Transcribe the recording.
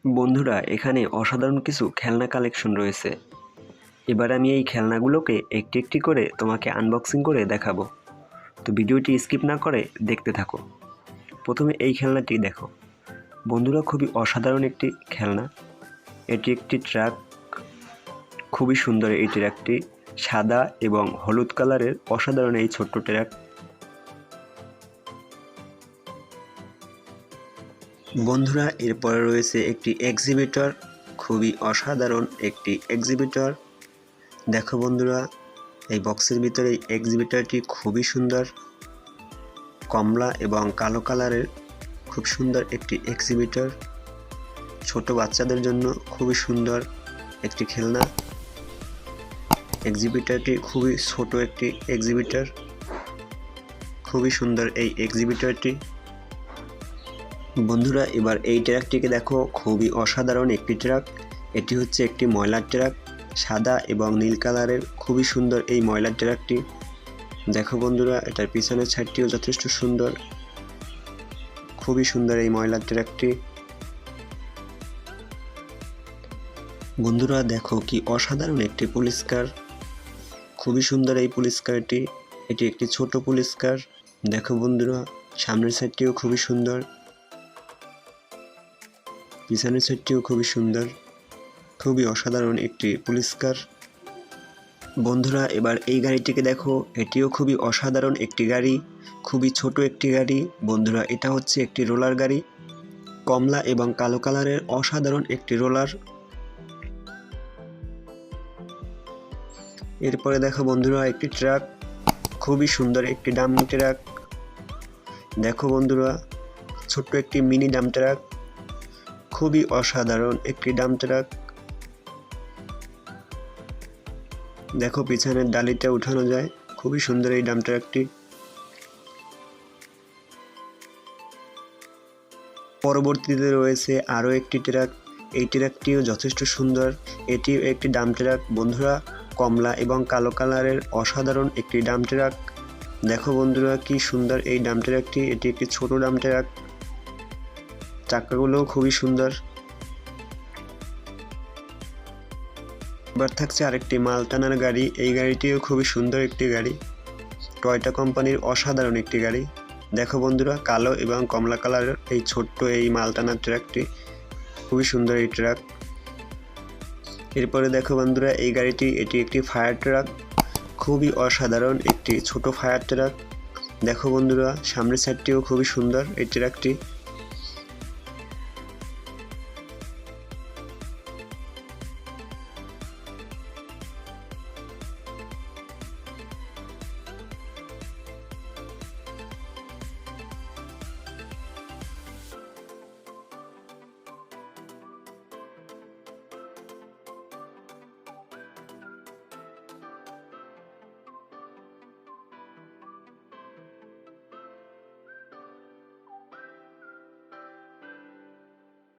বন্ধুরা, এখানে অসাধারণ কিছু খেলনা কালেকশন রয়েছে। এবার আমি এই খেলনাগুলোকে একটি একটি করে তোমাকে আনবক্সিং করে দেখাবো। তো ভিডিওটি স্কিপ না করে দেখতে থাকো। প্রথমে এই খেলনাটি দেখো। বন্ধুরা, খুবই অসাধারণ একটি খেলনা। এটি একটি ট্রাক। খুবই সুন্দর এই ট্রাকটি, সাদা এবং হলুদ কালারের অসাধারণ এই ছোট্ট ট্রাক। বন্ধুরা, এরপরে রয়েছে একটি এক্সিবিটর। খুবই অসাধারণ একটি এক্সিবিটর। দেখো বন্ধুরা, এই বক্সের ভিতরে এই এক্সিবিটরটি খুবই সুন্দর, কমলা এবং কালো কালারের খুব সুন্দর একটি এক্সিবিটর। ছোট বাচ্চাদের জন্য খুবই সুন্দর একটি খেলনা। এক্সিবিটরটি খুবই ছোট একটি এক্সিবিটর, খুবই সুন্দর এই এক্সিবিটরটি। বন্ধুরা, এবার এই ট্রাকটিকে দেখো। খুবই অসাধারণ একটি ট্রাক। এটি হচ্ছে একটি ময়লার ট্রাক, সাদা এবং নীল কালারের। খুবই সুন্দর এই ময়লার ট্রাকটি। দেখো বন্ধুরা, এটার পিছনের ছাদটিও যথেষ্ট সুন্দর। খুবই সুন্দর এই ময়লার ট্রাকটি। বন্ধুরা দেখো, কি অসাধারণ একটি পুলিশ কার। খুবই সুন্দর এই পুলিশ কারটি। এটি একটি ছোট পুলিশ কার। দেখো বন্ধুরা, সামনের সাইডটিও খুবই সুন্দর, পিছনের সাইডটিও খুবই সুন্দর। খুবই অসাধারণ একটি পুলিশ কার। বন্ধুরা, এবার এই গাড়িটিকে দেখো। এটিও খুবই অসাধারণ একটি গাড়ি, খুবই ছোট একটি গাড়ি। বন্ধুরা, এটা হচ্ছে একটি রোলার গাড়ি, কমলা এবং কালো কালারের অসাধারণ একটি রোলার। এরপরে দেখো বন্ধুরা, একটি ট্রাক, খুবই সুন্দর একটি ডাম্প ট্রাক। দেখো বন্ধুরা, ছোট্ট একটি মিনি ডাম্প ট্রাক, খুবই অসাধারণ একটি ডাম্প ট্রাক। দেখো, পিছনের ডালিটা উঠানো যায়। খুবই সুন্দর এই ডাম্প ট্রাকটি। পরবর্তীতে রয়েছে আরও একটি ট্রাক। এই ট্রাকটিও যথেষ্ট সুন্দর। এটিও একটি ডাম্প ট্রাক। বন্ধুরা, কমলা এবং কালো কালারের অসাধারণ একটি ডাম্প ট্রাক। দেখো বন্ধুরা, কি সুন্দর এই ডাম্প ট্রাকটি। এটি একটি ছোট ডাম্প ট্রাক, চাকাগুলোও খুবই সুন্দর। এবার থাকছে আরেকটি মাল টানার গাড়ি। এই গাড়িটিও খুবই সুন্দর একটি গাড়ি, টয়োটা কোম্পানির অসাধারণ একটি গাড়ি। দেখো বন্ধুরা, কালো এবং কমলা কালারের এই ছোট্ট এই মাল টানার ট্রাকটি, খুবই সুন্দর এই ট্রাক। এরপরে দেখো বন্ধুরা, এই গাড়িটি, এটি একটি ফায়ার ট্রাক, খুবই অসাধারণ একটি ছোট ফায়ার ট্রাক। দেখো বন্ধুরা, সামনের সাইডটিও খুবই সুন্দর এই ট্রাকটি।